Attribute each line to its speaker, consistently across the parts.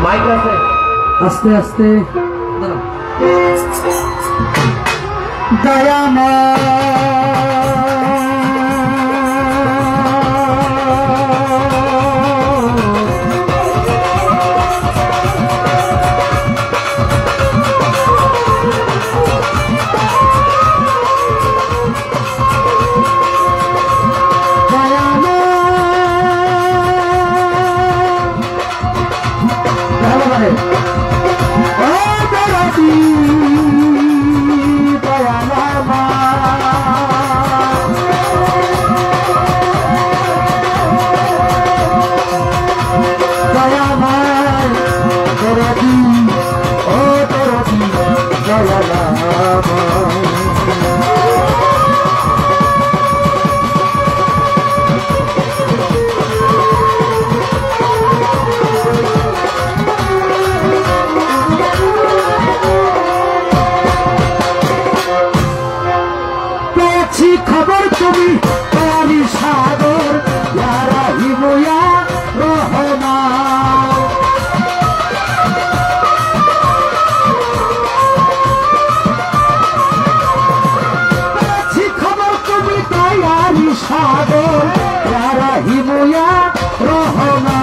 Speaker 1: Mic আছে
Speaker 2: আস্তে আস্তে দয়ামা খবর তুমি পানি সাগর রাহিময়া রহমা খবর তুমি পানি সাগর রাহিময়া রহমা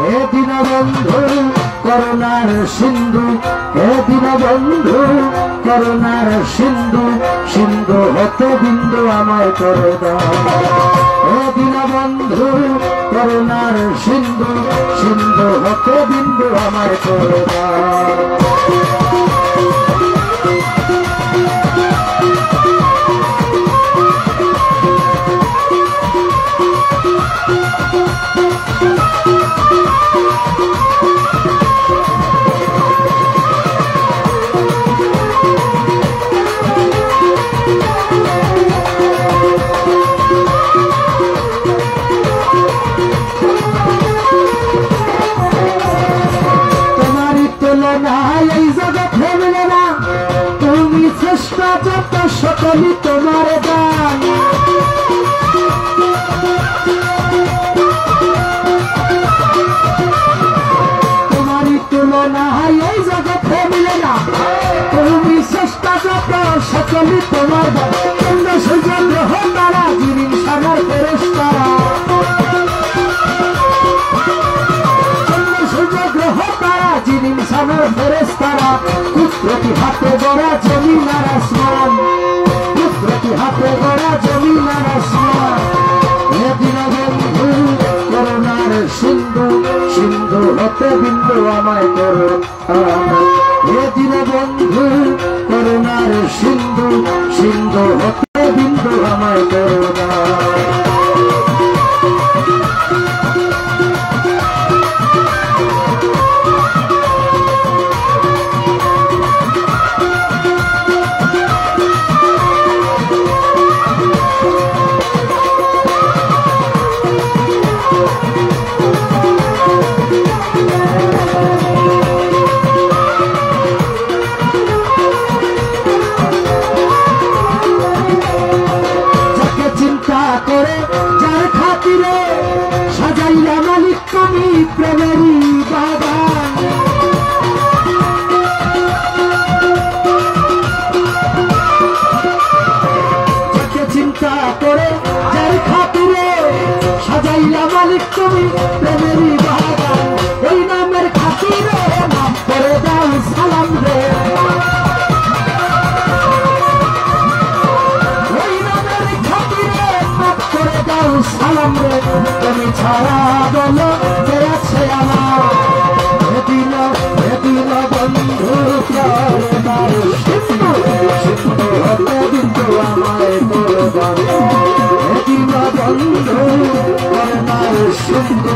Speaker 2: এ দিন বন্ধু করুণার সিন্ধু হে দীনবন্ধু করুণার সিন্ধু সিন্ধু হতে বিন্দু আমায় করে দাও হে দীনবন্ধু করুণার সিন্ধু সিন্ধু হতে বিন্দু আমায় করে দাও সকলি তোমার দান তোমারই তুলনা এই জগতে মিলে না তুমি চেষ্টা যত সকলি তোমার দান চন্দ্র সূর্য গ্রহ তারা জিনিস সাগর ফেরেশতারা চন্দ্র সূর্য গ্রহ তারা জিনিস সাগর ফেরেশতারা কুদরতি হাতে গড়া জমিন আর আসমান হাতে গড়া জমিন আর আসমান হে দীনবন্ধু করুণার সিন্ধু সিন্ধু হতে বিন্দু আমায় করো হে দীনবন্ধু করুণার সিন্ধু সিন্ধু হতে বিন্দু আমায় করো করে যার খাতিরে সাজাইলা মালিক তুমি প্রেমেরই বাগান যাকে চিন্তা করে যার খাতিরে সাজাইলা মালিক তুমি প্রেমেরই বাগান ওই নামের খাতিরে নাম করে দাও সালাম রে সালাম রে তুমি ছাড়া বলো কে আছে আমার দিন বন্ধু করুণার সিন্ধু সিন্ধু হতে বিন্দু আমায় করুণার দিন বন্ধু করুণার সিন্ধু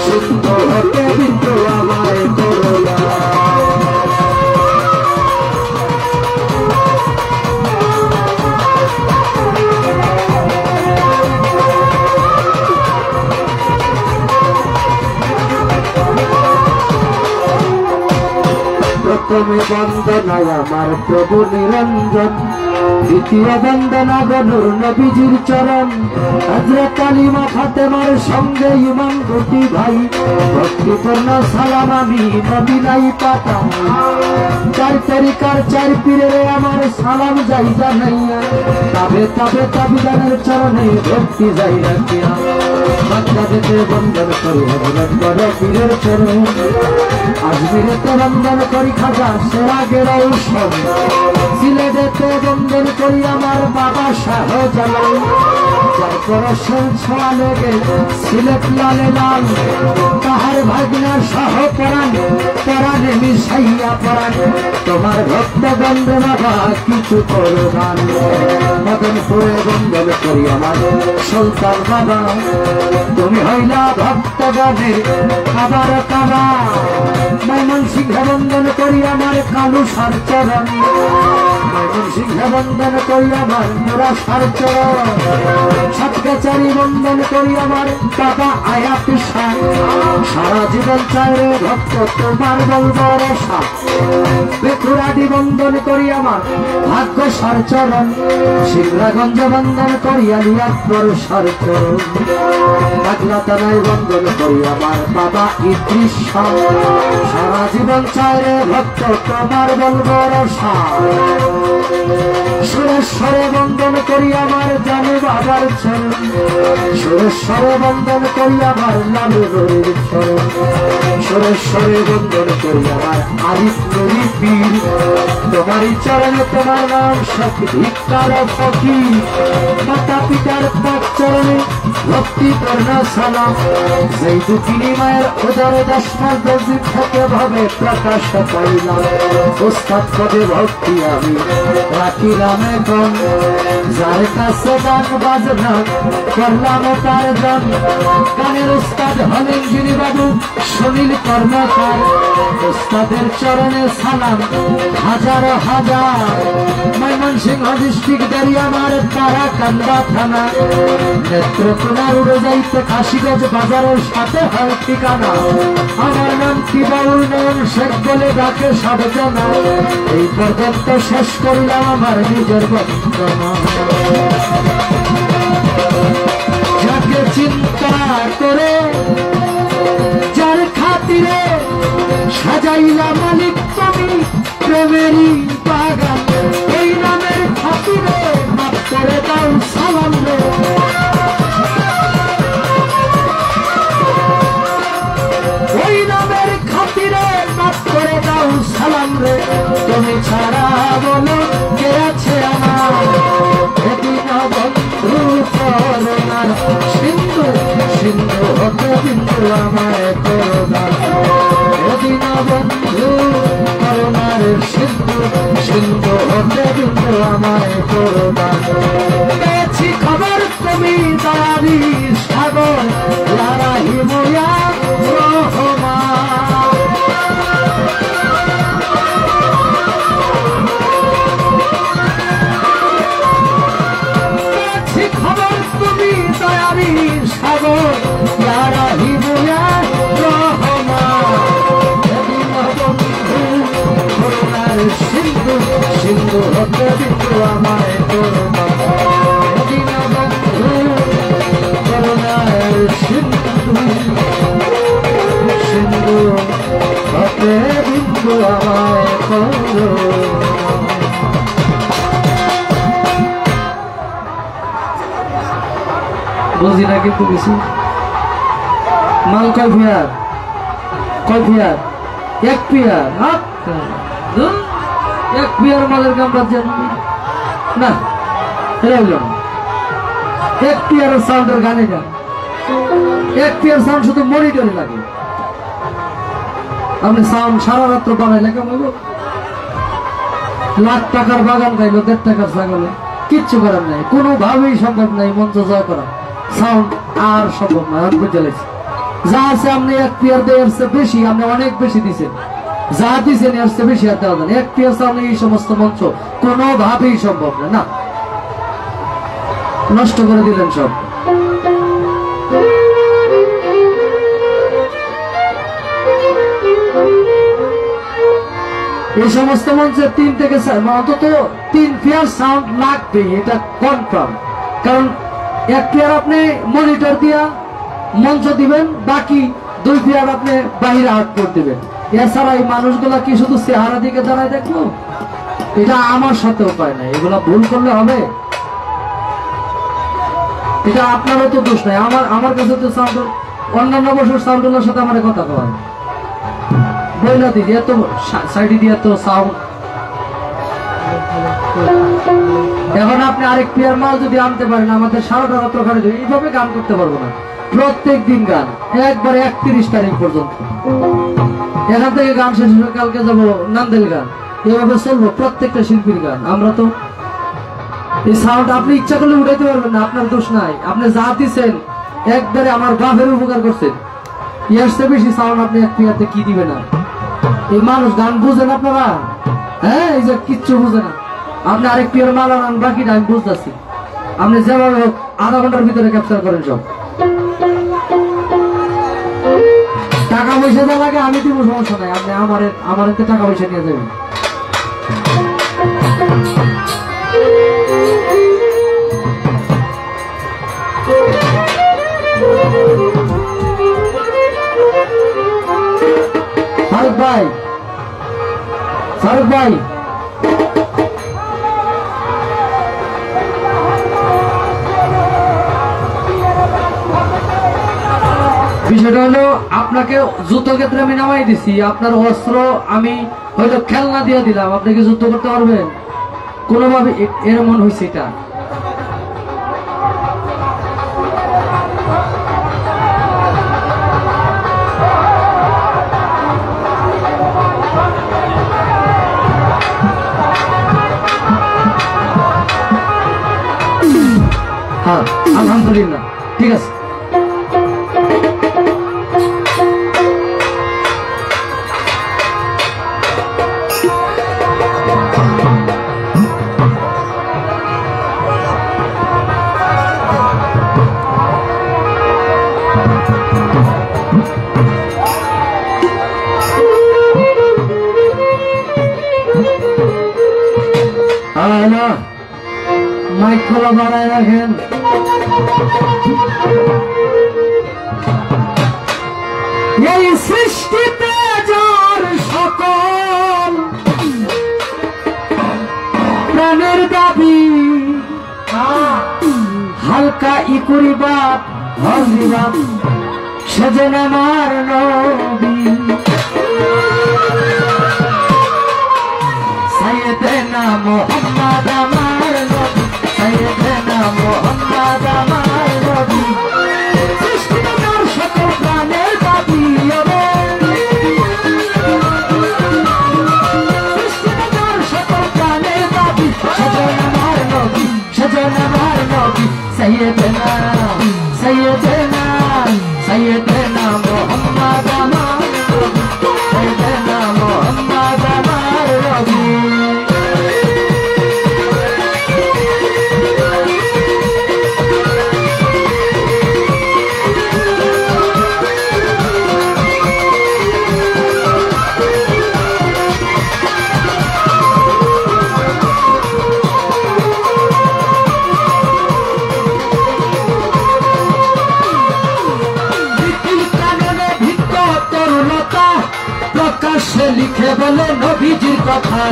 Speaker 2: সিন্ধু হতে বিন্দু আমায় করুণার তুমি বন্দনায় আমার প্রভু নিরঞ্জন দ্বিতীয় বন্দনা গনুর নবীজির চরণ হযরত আলী মা ফাতেমার সঙ্গে ইমাম দুটি ভাই ভক্তিপূর্ণ সালাম আমি মদিনায় পাঠাই চার তরিকার চার পীরের আমার সালাম যাই জানাইয়া তবে তবে তাবিদানের চরণে ভক্তি যাই রাখিয়া বাগদাদেতে বন্দন করি হযরত বড় পীরের চরণ আজমিরেতে বন্দন করি খাজা সেরাগের ঔষধ সিলেটেতে বন্দন করি আমার বাবা শাহজালাল যার পরশের ছোঁয়া লেগে সিলেট লালে লাল তাহার ভাগনা শাহ পরাণ পরাণে মিশাইয়া পরাণ তোমার ভক্ত গন্ধ বাবা কিছু করবান মদনপুরে বন্দন করি আমার সুলতান বাবা তুমি হইলা ভক্তগণের খাবার কাবা ময়মনসিংহ বন্দন করি আমার কালু সার চরণ ময়মনসিংহ বন্দন করি আমার মোরা সার চরণ সাতগাছারি বন্দন করি আমার বাবা আয়াত শাহ সারা জীবন চাইরে ভক্ত তোমার বলবো রসা বেকুরাদি বন্দন করি আমার ভাগ্য সার চরণ সিংরাগঞ্জ বন্দন করি আলিয়াপুর সার চরণ পাগলা তানায় বন্দন করি আমার বাবা ইদ্রিস শাহ সারা জীবন চাইরে ভক্ত তোমার বলবো রসা সুরেশ্বরে বন্দন করি আমার জানে বাবার চরণ সুরেশ্বরে বন্দন করি আমার লালুর চরণ সুরেশ্বরে বন্দন করি আমার আরিফ নবী পীর তোমারই চরণে তোমার নাম সখী ভিক্ষার ফকির মাতা পিতার পাক চরণে ভক্তি করনা সালাম যেই দুঃখিনী মায়ের উদরে 10 মাস 10 দিন থেকে ভাবে প্রকাশ পাইলাম ওস্তাদ পদে ভক্তি আমি রাখিলাম এখন যার কাছে গান বাজনা করলাম তার জন গানের উস্তাদ হলেন যিনি বাবু সুনীল কর্মকার উস্তাদের চরণে সালাম হাজার হাজার ময়মনসিংহ ডিস্ট্রিক্টের আমার তারাকান্দা থানা নেত্রকোনার উড়ে যাইতে কাশীগঞ্জ বাজারের সাথে হয় ঠিকানা আমার নাম কি বাউল নয়ন শেখ বলে ডাকে সবজনা এই পর্যন্ত শেষ করলাম আমার নিজের বন্দনা যাকে চিন্তা করে যার খাতিরে সাজাইলা মালিক তুমি প্রেমেরই বাগান ওই নামের খাতিরে মাফ করে দাও সালাম রে ওই নামের খাতিরে মাফ করে দাও সালাম রে তুমি ছাড়া বলো কে আছে আমার এদিন বন্ধু করোনার সিন্ধু সিন্ধু হতে বিন্দু আমায় করোনা এদিন বন্ধু করোনার সিন্ধু সিন্ধু হতে বিন্দু আমায় করোনা পেয়েছি খবর তুমি দাঁড়ি সাগর লারাহি মোয়া রহমা খবর তুমি দয়ারি সাগর লারাহি মোয়া রহমা করোনার সিন্ধু সিন্ধু হতে বিন্দু আমায় করোনা করোনার সিন্ধু সিন্ধু হতে বিন্দু আমায় করোনা বুঝি না কিন্তু কিছু মাল কয় ফিয়ার এক পিয়ার এক পিয়ার মালের কাম বাদ না এক পিয়ারের সাউন্ডের গানে গান এক পিয়ার সাউন্ড শুধু মনিটরে লাগে আপনি সাউন্ড সারা রাত্র বানাইলে কেমন লাখ টাকার বাগান গাইলো 1.5 টাকার ছাগলে কিচ্ছু করার নাই কোনোভাবেই সম্ভব নাই মঞ্চ জয় করা সাউন্ড আর সম্ভব নয় বুঝে লাগছে যা আছে আপনি এক পিয়ার দেওয়ার বেশি আপনি অনেক বেশি দিচ্ছেন যা দিচ্ছেন এর চেয়ে বেশি আর দেওয়া যান এক পিয়ার সামনে এই সমস্ত মঞ্চ কোনোভাবেই সম্ভব না নষ্ট করে দিলেন সব এই সমস্ত মঞ্চে 3 থেকে 4 অন্তত 3 পেয়ার সাউন্ড লাগবে, এটা কনফার্ম। কারণ এক পেয়ার আপনি মনিটর দিয়া মঞ্চ দিবেন, বাকি 2 পেয়ার আপনি বাইরে আউটপুট দিবেন। এছাড়া এই মানুষগুলা কি শুধু চেহারা দিকে দাঁড়ায় দেখবো? এটা আমার সাথে উপায় নাই, এগুলা ভুল করলে হবে? এটা আপনারও তো দোষ নাই, আমার কাছে তো সাউন্ড অন্যান্য বছর সাউন্ডগুলোর সাথে আমার কথা কয় বইলা দিদি এত সাইডে দিয়ে তো সাউন্ড। এখন আপনি আরেক পেয়ার মাল যদি আনতে পারেন, আমাদের সারাটা রাত্র খালি এইভাবে গান করতে পারবো না। প্রত্যেক দিন গান, একবারে 31 তারিখ পর্যন্ত। এখান থেকে গান শেষ হয়ে কালকে যাবো নান্দেল গান, এভাবে চলবো প্রত্যেকটা শিল্পীর গান। আমরা তো এই সাউন্ড আপনি ইচ্ছা করলে উঠাইতে পারবেন না, আপনার দোষ নাই। আপনি যা দিচ্ছেন একবারে আমার বাপের উপকার করছেন, ইয়ারসে বেশি সাউন্ড আপনি এক পিয়াতে কি দিবেন না। এই মানুষ গান বুঝেন আপনারা? হ্যাঁ, এই যে কিচ্ছু বুঝে না। আপনি আরেক পিয়ার মাল আনান, বাকিটা আমি বুঝতেছি। আপনি যেভাবে হোক আধা ঘন্টার ভিতরে ক্যাপচার করেন সব। টাকা পয়সা যা লাগে আমি দিব, সমস্যা নাই। আপনি আমার এতে টাকা পয়সা নিয়ে যাবেন। ফারুক ভাই, ফারুক ভাই, বিষয়টা হলো আপনাকে যুদ্ধ ক্ষেত্রে আমি নামাই দিছি, আপনার অস্ত্র আমি হয়তো খেলনা দিয়ে দিলাম, আপনাকে যুদ্ধ করতে পারবেন কোনোভাবে? এরকম হয়েছে এটা। হ্যাঁ, আলহামদুলিল্লাহ, ঠিক আছে। মাইক খোলা বাড়ায় রাখেন। এই সৃষ্টিতে যার সকল প্রাণের দাবি, হালকা ইকুরিবাদ হরিবাদ সেজন্য আমার নবী সাইয়েদেনা মুহাম্মদ আমার নবী, সাইয়েদেনা মুহাম্মদ আমার নবী। সৃষ্টির সকল প্রাণের দাবি, সৃষ্টির সকল প্রাণের দাবি সেজন্য আমার নবী, সেজন্য আমার নবী সাইয়েদেনা, সাইয়েদেনা, সাইয়েদেনা মুহাম্মদ আমার নবী, সাইয়েদেনা মুহাম্মদ আমার নবী। প্রকাশ্যে লিখে বলে নবীজির কথা,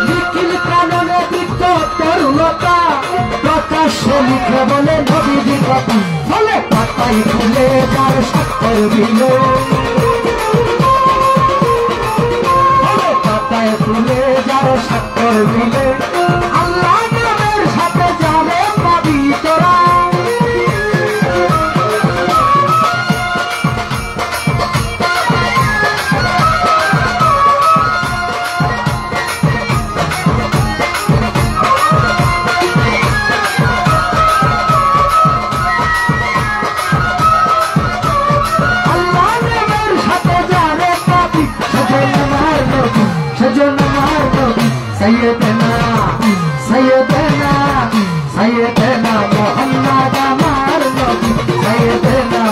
Speaker 2: নিখিল কাননে বৃক্ষ তরুণতা, প্রকাশ্যে লিখে বলে নবীজির কথা। ফলে পাতায় ফুলে যার স্বাক্ষর দিল, ফলে পাতায় ফুলে যার স্বাক্ষর দিলে, আল্লাহ নামের সাথে যাবে পাবি তোরা। सैयदना सैयदना सैयदना मोहम्मद हमार नबी, सैयदना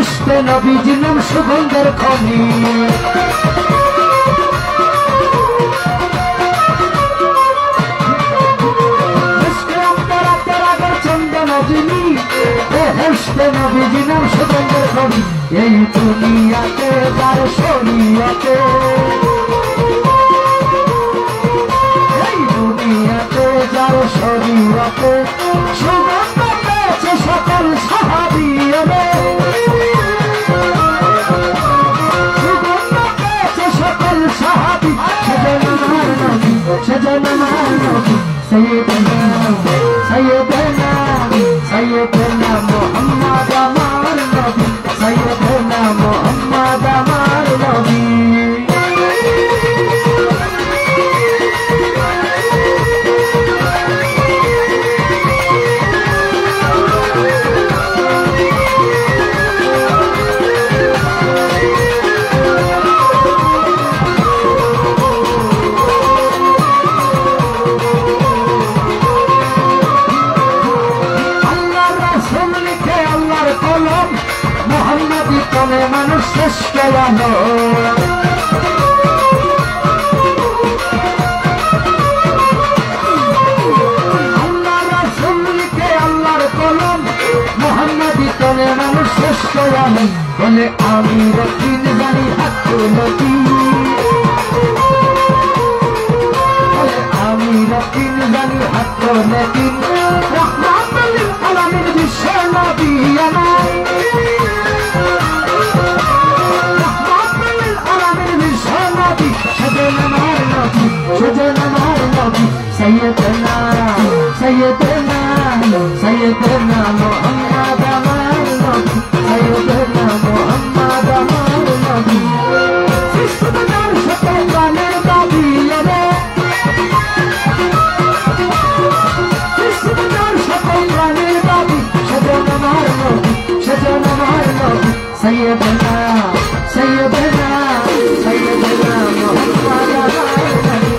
Speaker 2: বেহেশতে নবীজি নাম সুগন্ধের খনি বেহেশতে নবীজি নাম সুগন্ধের খনি এই দুনিয়াতে যার শরীয়তে এই দুনিয়াতে যার শরীয়তে সুগন্ধ পেয়েছে সকল সাহাবীরা সুগন্ধ পেয়েছে সকল সাহাবী সেজন্য আমার নবী সাইয়েদনা সাইয়েদনা সাইয়েদনা মুহাম্মদ আমার নবী সাইয়েদনা মুহাম্মদ আমার নবী মানুষ শ্রেষ্ঠ আল্লাহ রাসূল লিখে আল্লাহর কলম মুহাম্মাদি তনে মানুষ শ্রেষ্ঠ বলে আমি রকিন জানি হাক্কুলতি বলে আমি রকিন জানি হাক্কুলতি রাহমাতুল আলামিন বিশ্ব নবী আমার سيدنا سيدنا سيدنا محمد আমার নবী سيدنا محمد আমার নবী সৃষ্টির সাথে গানের দাবি রে সৃষ্টির সাথে গানের দাবি সেজন্য আমার নবী সেজন্য আমার নবী سيدنا سيدنا سيدنا محمد আমার নবী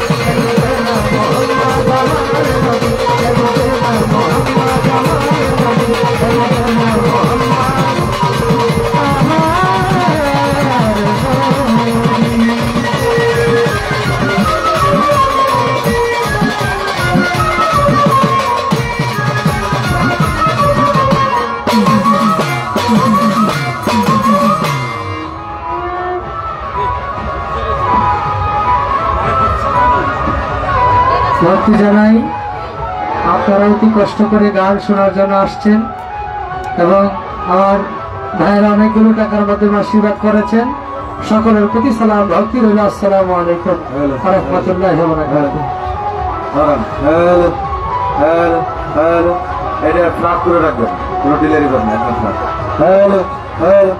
Speaker 2: ভক্তি জানাই আপনারা অতি কষ্ট করে গান শোনার জন্য আসছেন এবং আমার ভাইয়েরা অনেকগুলো টাকার মাধ্যমে আশীর্বাদ করেছেন সকলের প্রতি সালাম ভক্তি রইল আসসালামু আলাইকুম ওয়া রাহমাতুল্লাহি ওয়া বারাকাতুহু
Speaker 1: এটা ফ্ল্যাট করে রাখবেন কোনো ডিলিভারি করবেন না হ্যালো হ্যালো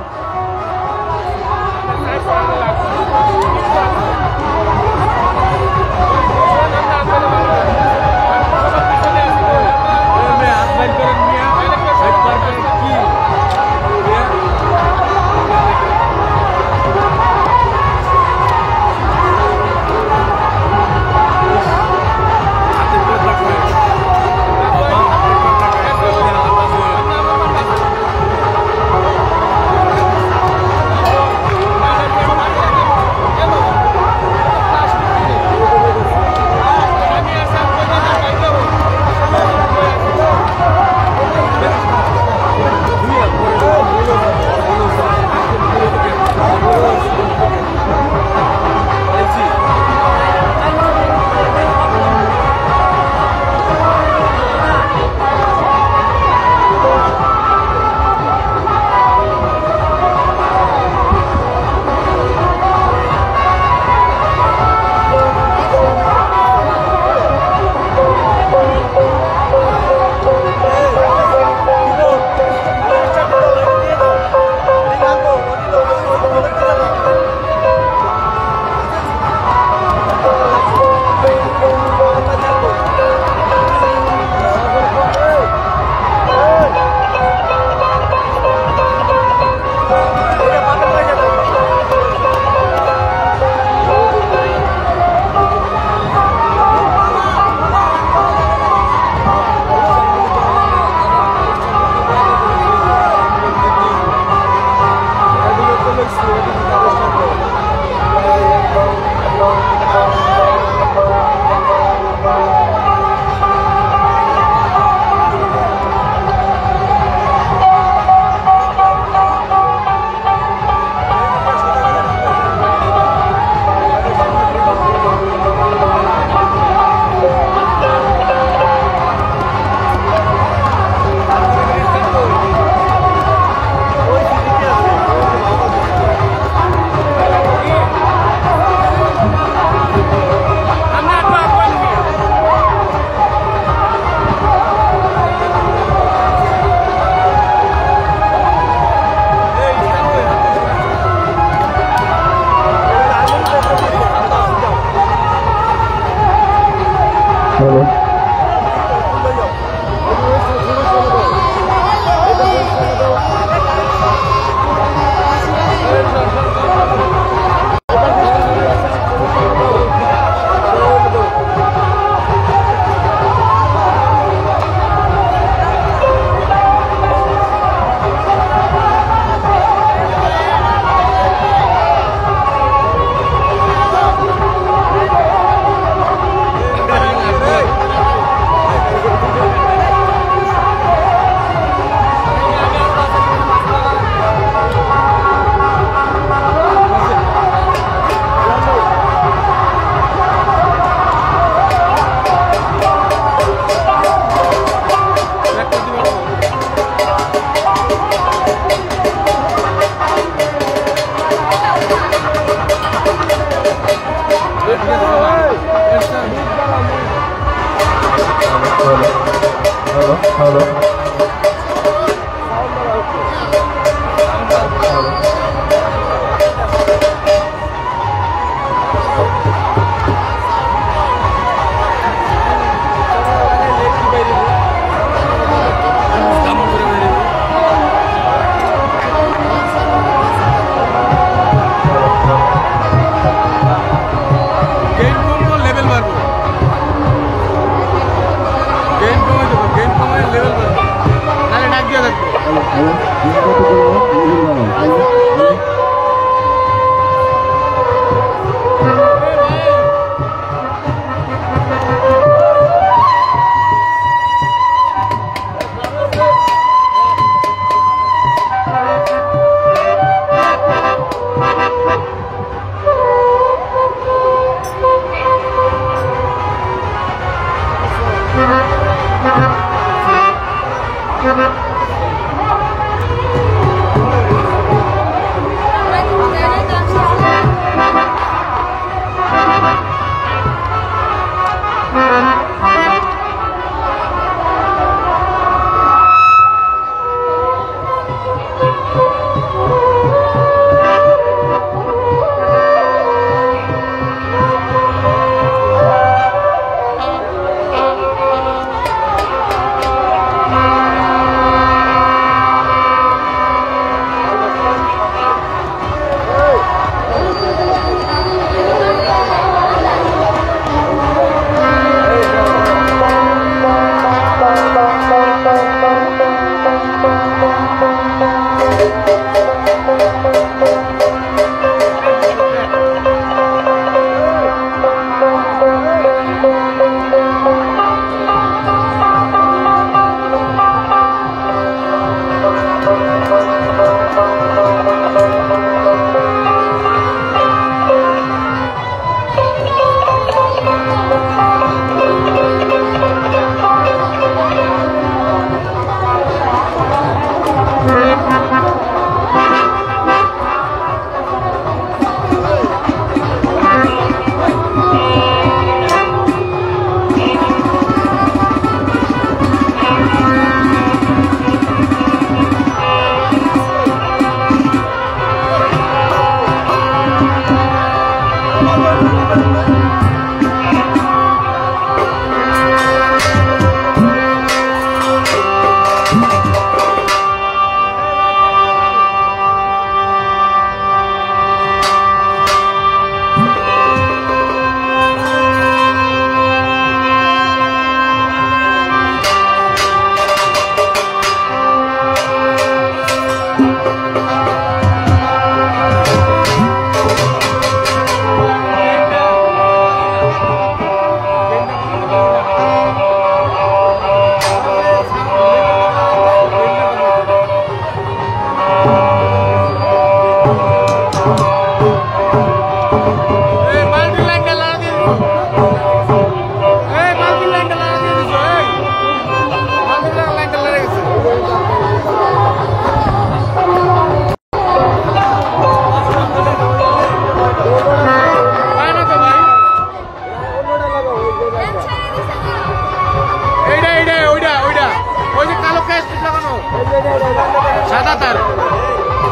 Speaker 3: সাদা তার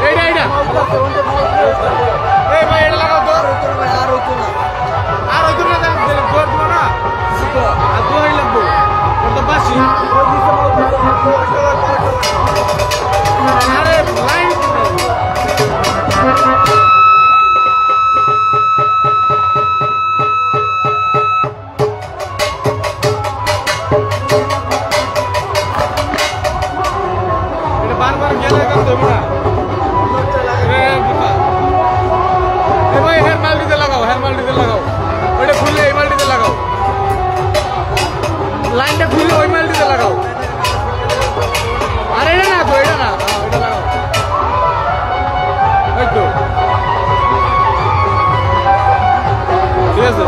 Speaker 3: এইটা এইটা এই ভাই এটা লাগাও তো আর হইতো না জোর দিও না আর দুই লাগবো ওর তো বাসি আরে লাইন বারবার গেলে কাজ দেব না এ ভাই হেয়ার মাল্টিতে লাগাও ওইটা খুললে এই মাল্টিতে লাগাও লাইনটা খুললে ওই মাল্টিতে লাগাও আর এটা না তো এটা না এটা লাগাও এই তো ঠিক আছে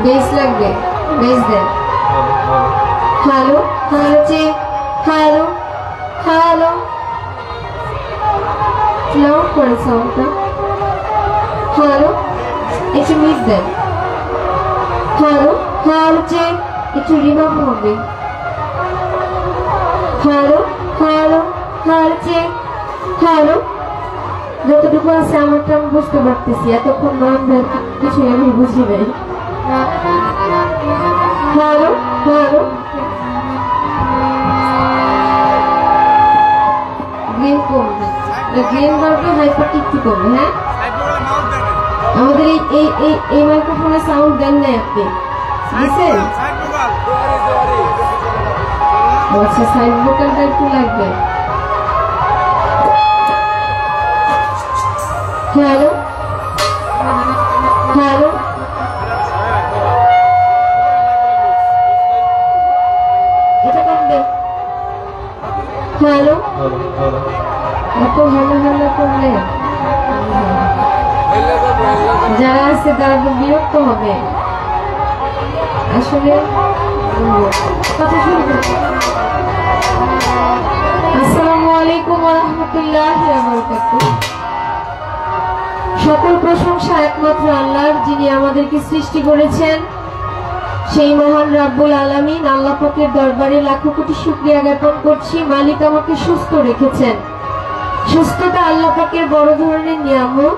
Speaker 4: বেশ লাগবে বেশ দেন hello hello check hello hello loud করে সাউন্ডটা হ্যালো একটু মিস দেন হ্যালো হ্যালো চেক একটু রিভার্ব হবে hello hello hello check hello যতটুকু আছে আমারটা আমি বুঝতে পারতেছি এতক্ষণ নয় কিছু আমি বুঝি নাই হ্যালো হ্যালো গ্রিন করবে গ্রিন বাড়বে হাইপার টিকটি করবে হ্যাঁ আমাদের এই মাইক্রোফোনে সাউন্ড দেন নাই আপনি দিছেন আচ্ছা সাইড ভোকালটা একটু লাগবে হ্যালো হ্যালো এটা করবে হ্যালো এত হ্যালো হ্যালো করলে যারা আছে তারা তো বিরক্ত হবে আসলে কথা শুনবে আসসালামু আলাইকুম ওয়া রাহমাতুল্লাহি ওয়া বারাকাতুহু সকল প্রশংসা একমাত্র আল্লাহর যিনি আমাদেরকে সৃষ্টি করেছেন সেই মহান রাব্বুল আলামিন আল্লাহ পাকের দরবারে লাখো কোটি শুকরিয়া জ্ঞাপন করছি মালিক আমাকে সুস্থ রেখেছেন সুস্থতা আল্লাহ পাকের বড় ধরনের নিয়ামত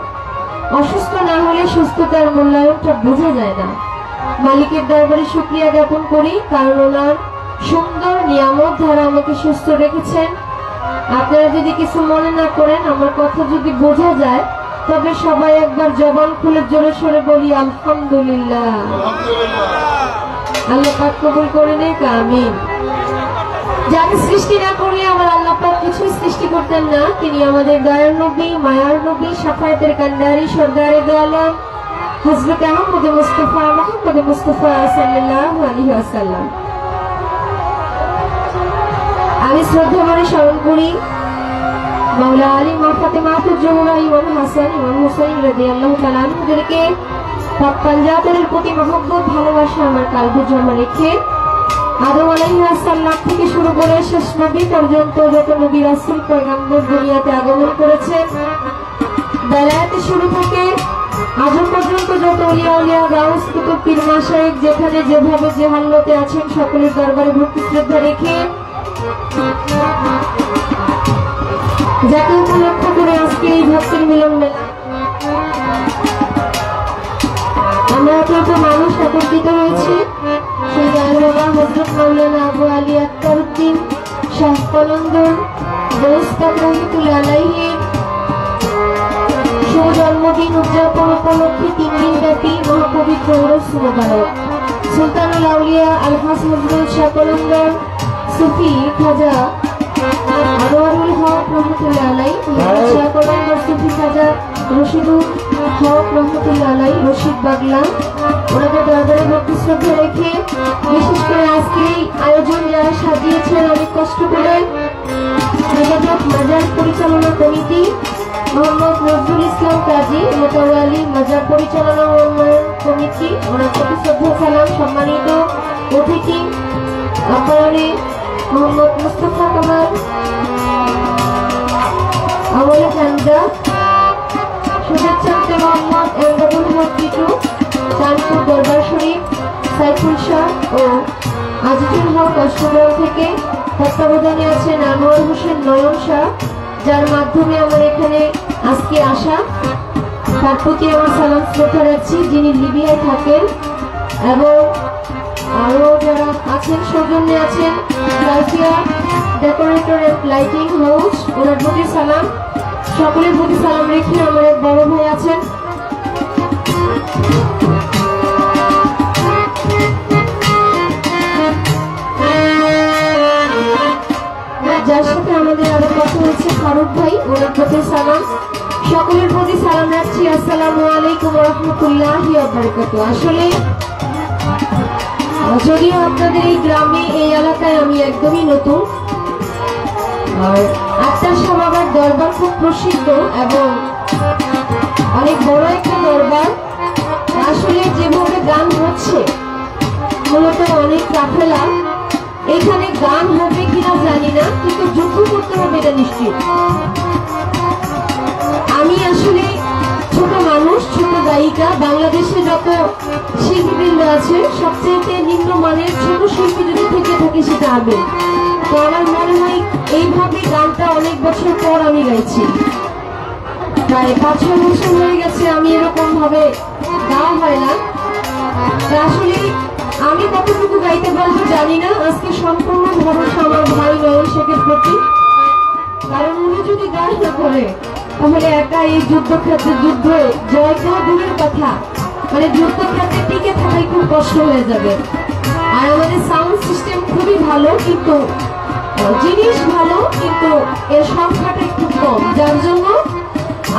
Speaker 4: অসুস্থ না হলে সুস্থতার মূল্যায়নটা বোঝা যায় না মালিকের দরবারে শুকরিয়া জ্ঞাপন করি কারণ ওনার সুন্দর নিয়ামত দ্বারা আমাকে সুস্থ রেখেছেন আপনারা যদি কিছু মনে না করেন আমার কথা যদি বোঝা যায় তবে সবাই একবার জবান খুলে জোরে সোরে বলি আলহামদুলিল্লাহ আল্লাহ পাক কবুল করে নেক আমিন যাকে সৃষ্টি না করলে আমার আল্লাহ পাক কিছু সৃষ্টি করতেন না তিনি আমাদের দয়ার নবী মায়ার নবী শাফায়াতের কান্ডারি সরদারে দো আলম হযরত মুহাম্মদ মুস্তাফা সাল্লাল্লাহু আলাইহি ওয়াসাল্লাম আমি শ্রদ্ধা ভরে স্মরণ করি মাওলা আলী মা ফাতেমা জোহরা ইমাম হাসান ইমাম হুসাইন রাদিয়াল্লাহু তাআলা আনহুদেরকে পাক পাঞ্জাবের প্রতি মহব্বত ভালোবাসা আমার কালবে জমা রেখে আদম আলাইহিস সালাম থেকে শুরু করে শেষ নবী পর্যন্ত যত নবী রাসূল পয়গম্বর দুনিয়াতে আগমন করেছেন বেলায়েতে শুরু থেকে আজ পর্যন্ত যত ওলিয়া উলিয়া গাউস কুতুব পীর মাশায়েখ যেখানে যেভাবে যে হালতে আছেন সকলের দরবারে ভক্তি শ্রদ্ধা রেখে যাকে উপলক্ষ করে আজকে এই ভক্তের মিলন মেলা আমরা যত মানুষ একত্রিত হয়েছি সেই জায়গা হযরত মাওলানা আবু আলী আক্তারউদ্দিন শাহ কলন্দর দোস্তাদ রহমাতুল্লাহ আলাইহির শুভ জন্মদিন উদযাপন উপলক্ষে 3 দিন ব্যাপী মহাপবিত্র উরস মোবারক সুলতানুল আউলিয়া আলহাজ হযরত শাহ কলন্দর সুফি খাজা আনোয়ারুল হক রহমাতুল্লাহ আলাইহি শাহ কলন্দর সুফি খাজা রশিদুল হক রহমাতুল্লাহ আলাইহি রশিদ বাগলা ওনাদের দরবারে ভক্তি শ্রদ্ধা রেখে বিশেষ করে আজকে এই আয়োজন যারা সাজিয়েছেন অনেক কষ্ট করে মাজার পরিচালনা কমিটি মোহাম্মদ নজরুল ইসলাম কাজী মোতাওয়ালি মাজার পরিচালনা উন্নয়ন কমিটি ওনার প্রতি শ্রদ্ধা সালাম সম্মানিত অতিথি আপনারে মোহাম্মদ মুস্তাফা কামাল আমলে জানদা শুভেচ্ছাতে মোহাম্মদ এমদাদুল হক টিটু চাঁদপুর দরবার শরীফ সাইফুল শাহ ও আজ আজিজুল হক অষ্টগ্রাম থেকে, তত্ত্বাবধানে আছেন আনোয়ার হোসেন নয়ন শাহ, যার মাধ্যমে আমার এখানে আজকে আসা। তার প্রতি আমার সালাম শ্রদ্ধা রাখছি, যিনি লিবিয়ায় থাকেন। এবং আরো যারা আছেন, সৌজন্যে আছেন Russia decorator and lighting house, ওনার প্রতি সালাম। সকলের প্রতি সালাম রেখে আমার এক বড় ভাই আছেন, যার সাথে আমাদের আরো কথা হচ্ছে ফারুক ভাই, ওনার প্রতি সালাম। সকলের প্রতি সালাম রাখছি। আসসালামু আলাইকুম ওয়া রাহমাতুল্লাহি ওয়া বারাকাতুহু। আসলে যদিও আপনাদের এই গ্রামে, এই এলাকায় আমি একদমই নতুন, আর আক্তার শাহ বাবার দরবার খুব প্রসিদ্ধ এবং অনেক বড় একটা দরবার। আসলে যেভাবে গান হচ্ছে, মূলত অনেক কাফেলা, এখানে গান হবে কিনা জানি না, কিন্তু যুদ্ধ করতে হবে এটা নিশ্চিত। আমি আসলে ছোট মানুষ, ছোট গায়িকা। বাংলাদেশে যত শিল্পীবৃন্দ আছে, সবচেয়ে নিম্নমানের ছোট শিল্পী যদি থেকে থাকে সেটা আমি। তো আমার মনে হয় এইভাবে গানটা অনেক বছর পর আমি গাইছি, প্রায় 5-6 বছর হয়ে গেছে আমি এরকম ভাবে গাওয়া হয় না। আসলে আমি কতটুকু গাইতে পারবো জানি না। আজকে সম্পূর্ণ ভরসা আমার ভাই নয়ন শেখের প্রতি, কারণ উনি যদি গান না করে তাহলে একা এই যুদ্ধক্ষেত্রে যুদ্ধে জয় করা দূরের কথা, মানে যুদ্ধক্ষেত্রে টিকে থাকাই খুব কষ্ট হয়ে যাবে। আর আমাদের সাউন্ড সিস্টেম খুবই ভালো, কিন্তু জিনিস ভালো, কিন্তু এর সংখ্যাটা একটু কম, যার জন্য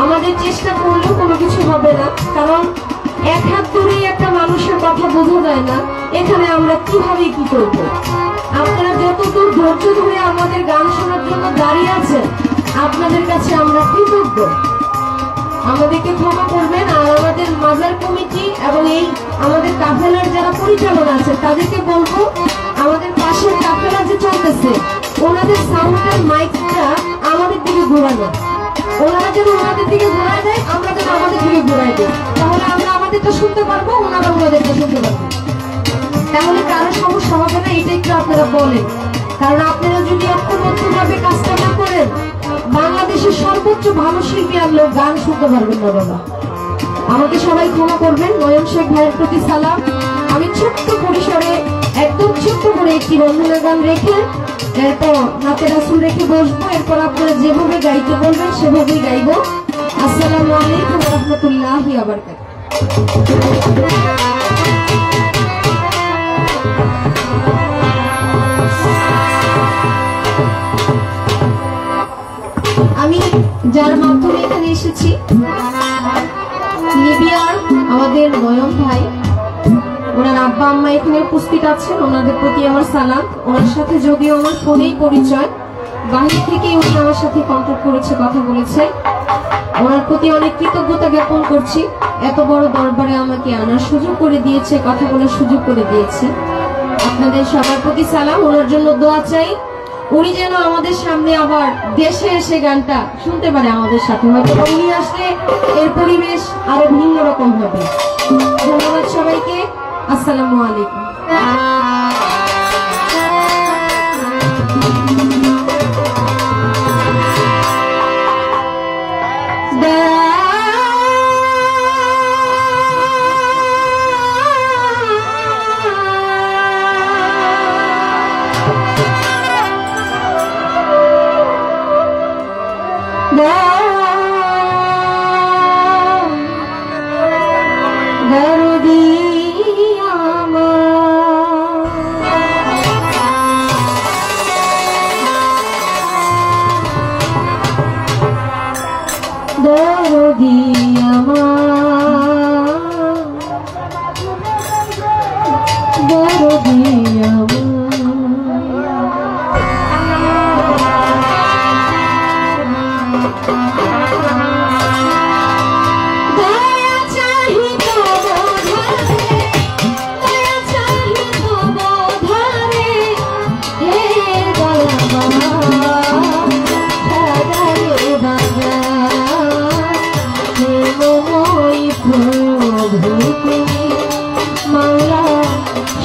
Speaker 4: আমাদের চেষ্টা করলেও কোনো কিছু হবে না। কারণ এক হাত দূরে একটা মানুষের কথা বোঝা যায় না, এখানে আমরা কিভাবে কি করব। আপনারা যতদূর ধৈর্য ধরে আমাদের গান শোনার জন্য দাঁড়িয়ে আছেন, আপনাদের কাছে আমরা কৃতজ্ঞ। আমাদেরকে ক্ষমা করবেন। আর আমাদের মাজার কমিটি এবং এই আমাদের কাফেলার যারা পরিচালনা আছে তাদেরকে বলবো, আমাদের পাশের কাফেলা যে চলতেছে, ওনাদের সাউন্ডের মাইকটা আমাদের দিকে ঘোরানো, ওনারা যেন ওনাদের দিকে ঘোরায় দেয়, আমরা যেন আমাদের দিকে ঘোরাই দিই, তাহলে আমরা আমাদেরটা শুনতে পারবো, ওনারা ওনাদেরটা শুনতে পারবো। তাহলে কারো সমস্যা হবে না, এটা একটু আপনারা বলেন। কারণ আপনারা যদি ঐক্যবদ্ধভাবে কাজটা না করেন, বাংলাদেশের সর্বোচ্চ ভালো শিল্পী আর লোক গান শুনতে পারবেন না বাবা। আমাকে সবাই ক্ষমা করবেন। নয়ন শেখ ভাইয়ের প্রতি সালাম। আমি ছোট্ট পরিসরে, একদম ছোট্ট করে একটি বন্ধনের গান রেখে, এরপর নাতে রাসূল রেখে বসবো। এরপর আপনারা যেভাবে গাইতে বলবেন সেভাবেই গাইবো। আসসালামু আলাইকুম ওয়া রাহমাতুল্লাহি ওয়া বারাকাতুহু। আমি যার মাধ্যমে এখানে এসেছি, লিবিয়ার আমাদের নয়ন ভাই, ওনার আব্বা আম্মা এখানে উপস্থিত আছেন, ওনাদের প্রতি আমার সালাম। ওনার সাথে যদিও আমার ফোনেই পরিচয়, বাহির থেকে উনি আমার সাথে কন্ট্যাক্ট করেছে, কথা বলেছে। ওনার প্রতি অনেক কৃতজ্ঞতা জ্ঞাপন করছি, এত বড় দরবারে আমাকে আনার সুযোগ করে দিয়েছে, কথা বলার সুযোগ করে দিয়েছে। আপনাদের সবার প্রতি সালাম। ওনার জন্য দোয়া চাই, উনি যেন আমাদের সামনে আবার দেশে এসে গানটা শুনতে পারে আমাদের সাথে। হয়তো উনি আসলে এর পরিবেশ আরো ভিন্ন রকম হবে। ধন্যবাদ সবাইকে। আসসালামু আলাইকুম।
Speaker 2: মাওলা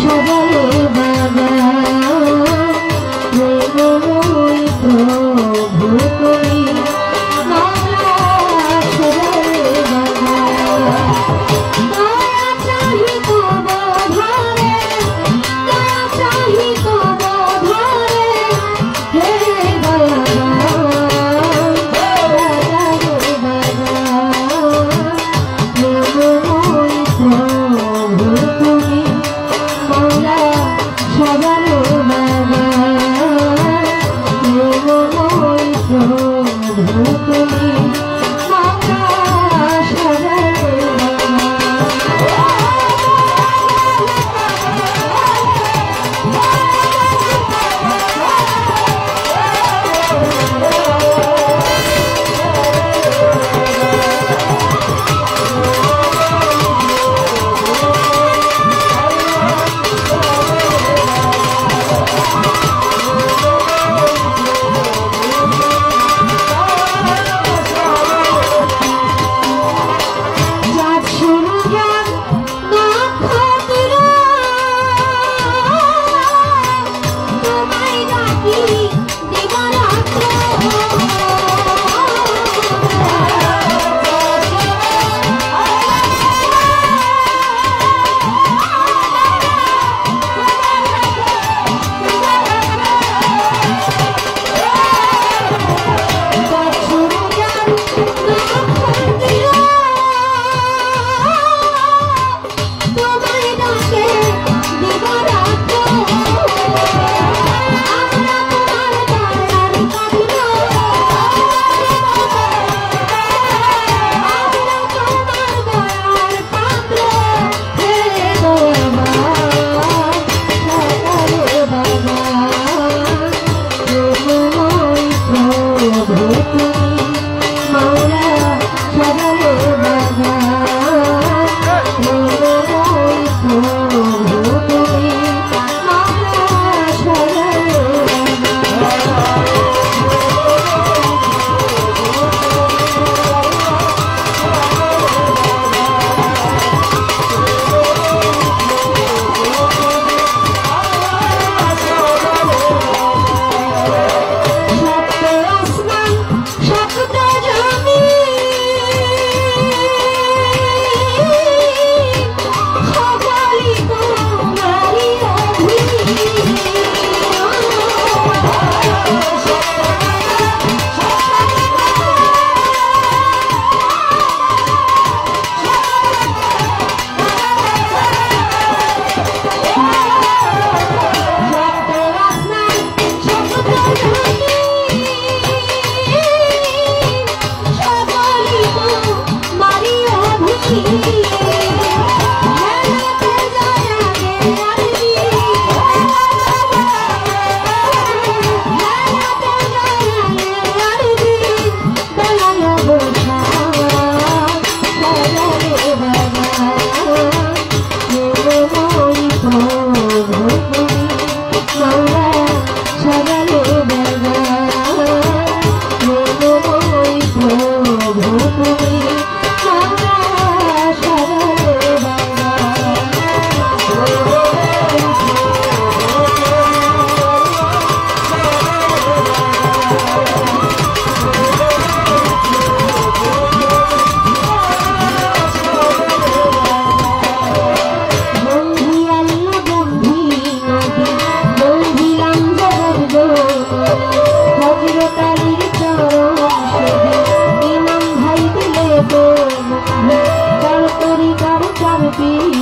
Speaker 2: সাজালে বাবা।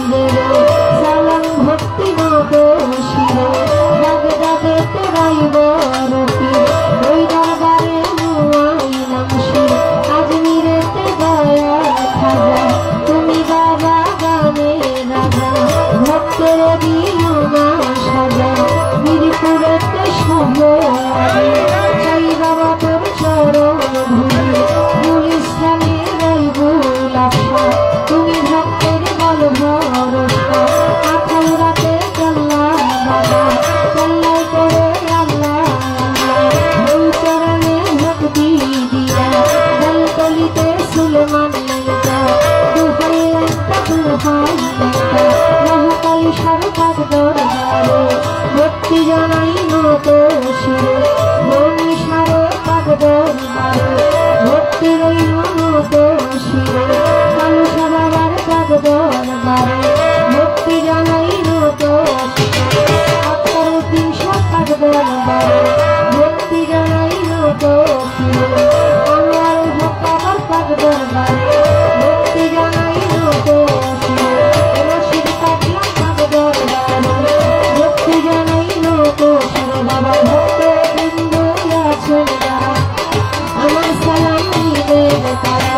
Speaker 4: বন্ধুদের সালাম ভক্তি নত শির ডাকে ডাকে তোরাই বরফি ওই দরবারে নুয়াইলাম শির আজমিরেতে দয়াল খাজা তুমি বাবা গানে রাজা ভক্তের দিও না সাজা মিরপুরেতে শুভ চাই বাবা তোর চরণ ধুলি গুলিস্তানের রইবুল আশা তুমি ভক্তের বল ভরসা আখাউরাতে চললাম বাবা চল্লাই করে আল্লাহ ওই চরণে ভক্তি দিয়া দলকলিতে সুলেমান লাইকা দুহাই একটা দুহাই একটা রহকালী সরকার দরবারে ভক্তি জানাই নত শিরে মনি সরকার দরবারে ভক্তি রইল নত শিরে কালু সবার কাজ দরবারে ভক্তি জানাই নত শিরে আত্মার দিন সরকার দরবারে ভক্তি জানাই নত শিরে আমার ভক্তার কাজ দরবারে ভক্তি জানাই নত শিরে রশিদ কাটলাম কাজ দরবারে ভক্তি জানাই নত শিরে বাবা ভক্ত বৃন্দ আছেন যারা আমার সালাম নিবে তারা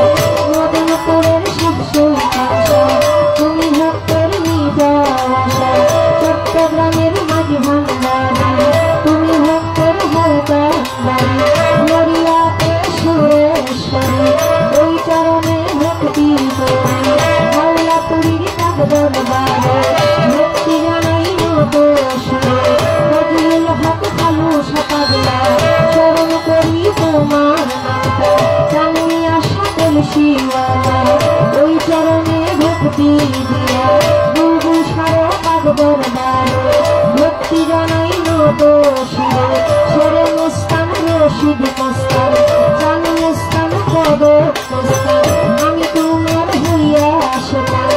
Speaker 4: মদনপুরের শাশু কাশা তুমি ভক্তের নিবাসা চট্টগ্রামের মাঝি ভান্ডারী তুমি ভক্তের হালকা বাড়ি মরিয়াতে সুরেশ্বরী ওই চরণে ভক্তি করি হাওলাপুরীর কাজ দরবারে ভক্তি জানাই নত শিরে ফজলুল হক খালু সাপাগলা চরণ করি তোমার নামটা জানি আশা তুলসীওয়ালা ওই চরণে ভক্তি দিয়া বুলবুল সারো কাজ দরবারে ভক্তি জানাই নত শিরে শেরে মুস্তান রশিদ মস্তান জানি মুস্তান কদর মস্তান আমি তোমার হইয়া আসতাম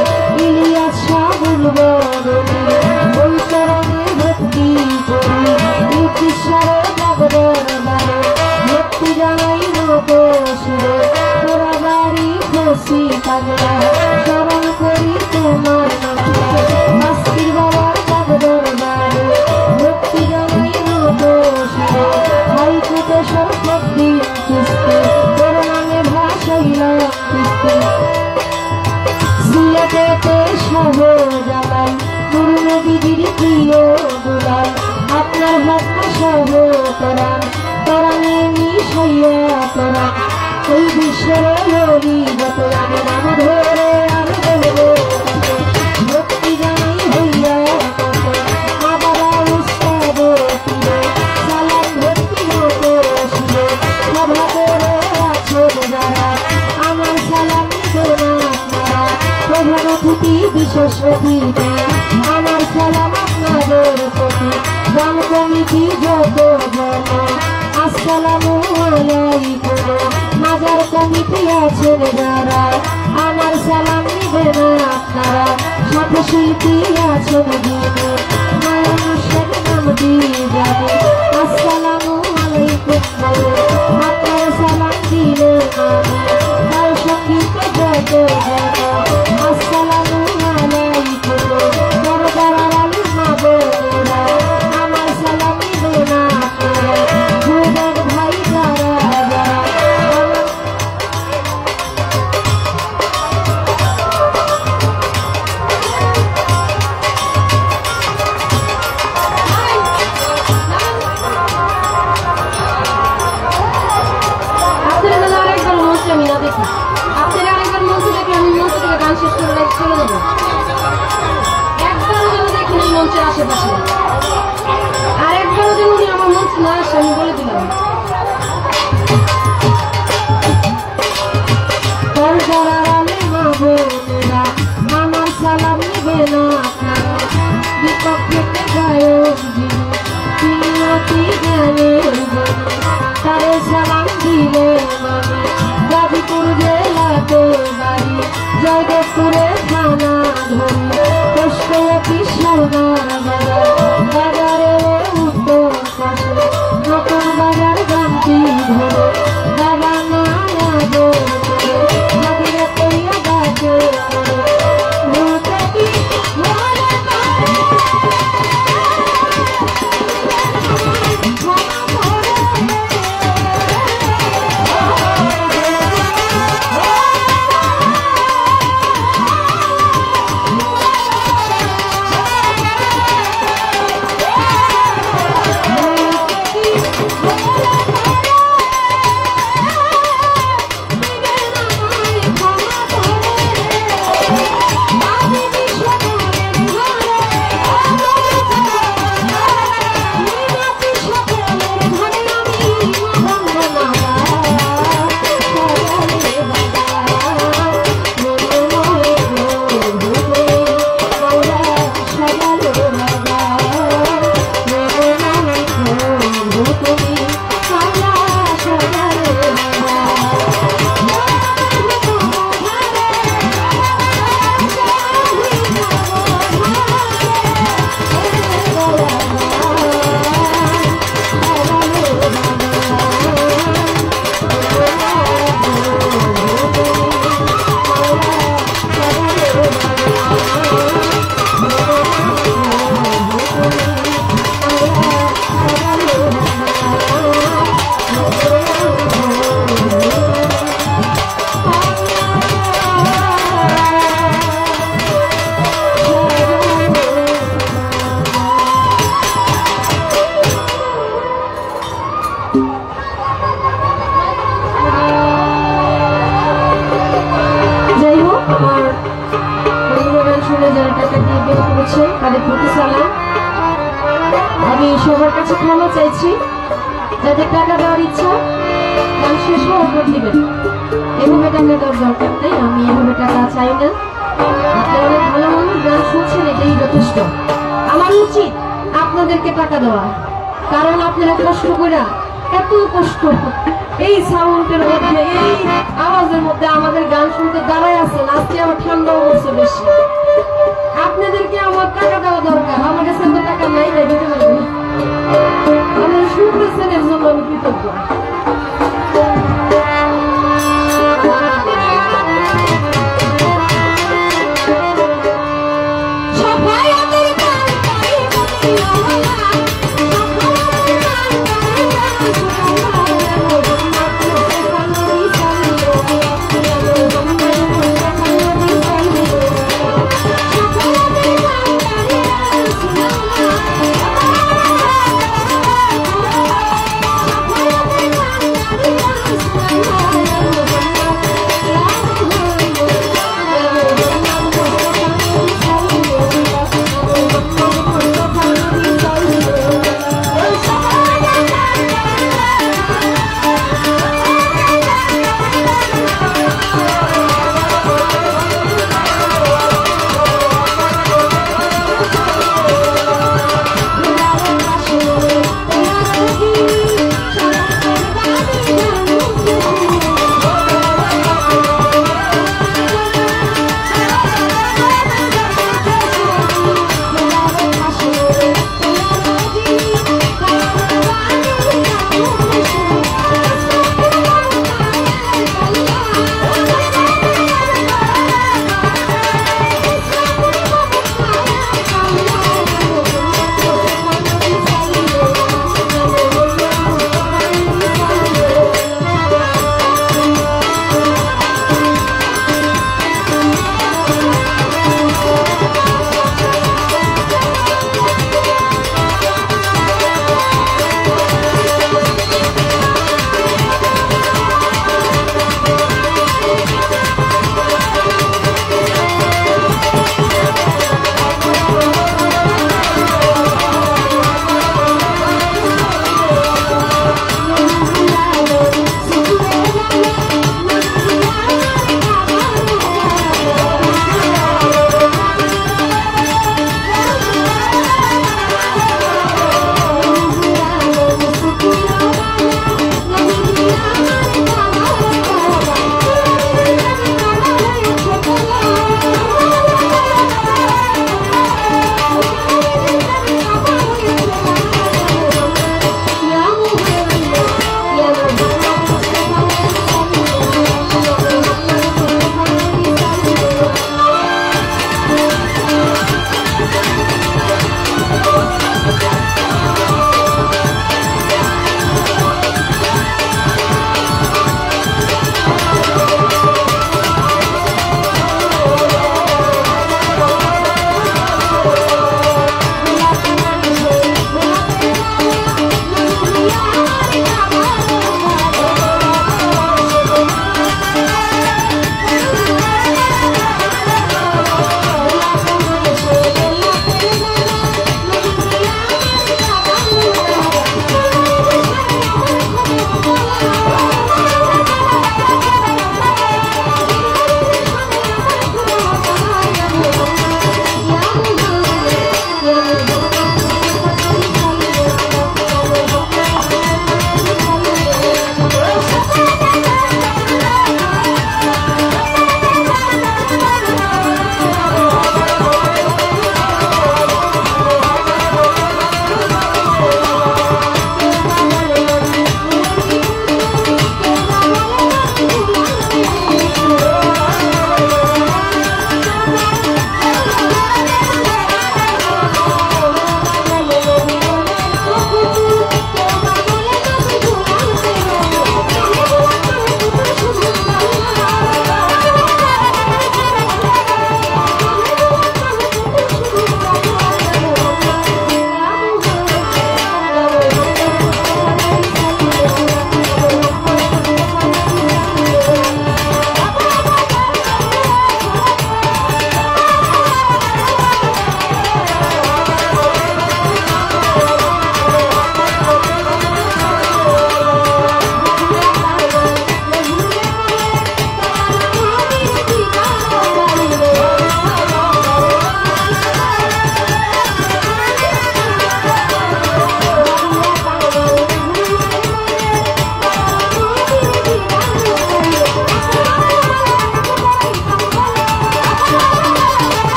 Speaker 4: ইলিয়াস শাহুল বদলি ওই চরণে ভক্তি করি ইতিসারে কাজ দরবারে ভক্তি জানাই নত শিরে তোরা বাড়ি খুশি পাগলা চরণ করি তোমার নামটা মাস্তির বাবার কাজ দরবারে ভক্তি জানাই নত শিরে ভাই কুটেশ্বর ভক্তি কিস্তি তোর নামে ভাসাইলাম কিস্তি সিলেটেতে শাহজালাল নুরু নবীজির প্রিয় দুলাল আপনার ভক্ত সহ করান তরানে মিশাইয়া করান ওই বিশ্বের হরিগত আমি নাম ধরে আর বলবো ভক্তি জানাই হইয়া কত মা বাবা উস্তাদ পীরে সালাম ভক্তি মত শিরে সভা করে আছেন যারা আমার সালাম নিবে না আপনারা প্রধান অতিথি বিশেষ অতিথি আমার সালাম আপনাদের প্রতি গ্রাম কমিটি যত জন আসসালামু আলাইকুম মাজার কমিটি আছেন যারা আমার সালাম নিবে না আপনারা সাথে শিল্পী আছেন যিনি নয়ন শেখ নাম দিয়ে যাবে আসসালামু আলাইকুম বলে আপনার সালাম দিলে আমি তার সঙ্গীত যত জন আসসালামু আলাইকুম দরবার আলী মা বোনেরা আমার সালাম নিবে না আপনারা যুবক ভাই যারা যারা আপনাদের আরেকবার মঞ্চে আমি না দেখি আপনারা আরেকবার মঞ্চে দেখে আমি মঞ্চ থেকে গান শেষ করে চলে যাবো একবারও যেন দেখি না মঞ্চের আশেপাশে আরেকবারও যেন আমার মঞ্চ না আসে আমি বলে দিলাম আমার সালাম নিবে না আপনারা বিপক্ষে গায়ক যিনি তিনি অতি জ্ঞানের গুণী তারে সালাম দিলে মানে গাজীপুর জেলাতে বাড়ি জয়দেবপুরে থানা ধরি কষ্ট অতি সোনার বাজার করছেন তাদের প্রতি সালাম। আমি সবার কাছে ক্ষমা চাইছি, যাদের টাকা দেওয়ার ইচ্ছা গান শেষ হওয়ার পর দিবেন। এভাবে টাকা দেওয়ার দরকার নেই, আমি এভাবে টাকা চাই না। আপনারা অনেক ভালো মানুষ, গান শুনছেন, এটাই যথেষ্ট। আমার উচিত আপনাদেরকে টাকা দেওয়া, কারণ আপনারা কষ্ট করে, এত কষ্ট এই সাউন্ডের মধ্যে, এই আওয়াজের মধ্যে আমাদের গান শুনতে দাঁড়ায় আছেন। আজকে আমার ঠান্ডা অবস্থা বেশি, আপনাদেরকে আমার টাকা দেওয়া দরকার। আমার কাছে তো টাকা নাই, তাই দিতে পারবো না। আপনারা শুনতেছেন, এর জন্য আমি কৃতজ্ঞ।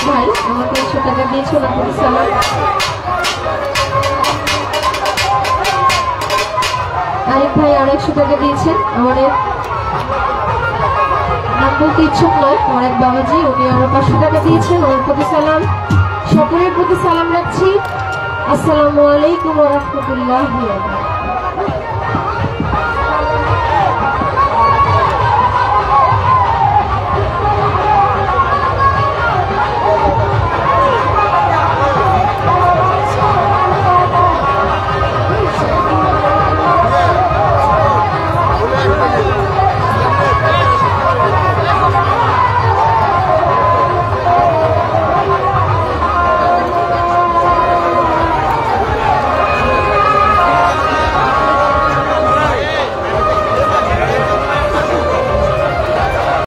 Speaker 4: ভাই আমাকে 100 টাকা দিয়েছে, ওনার প্রতি সালাম। আরেক ভাই আরো 100 টাকা দিয়েছেন, আমাদের নাম বলতে ইচ্ছুক নয়, আমার এক বাবাজি, উনি আরো 500 টাকা দিয়েছেন, ওনার প্রতি সালাম। সকলের প্রতি সালাম রাখছি। আসসালামু আলাইকুম ওয়া রাহমাতুল্লাহি ওয়া বারাকাতুহু।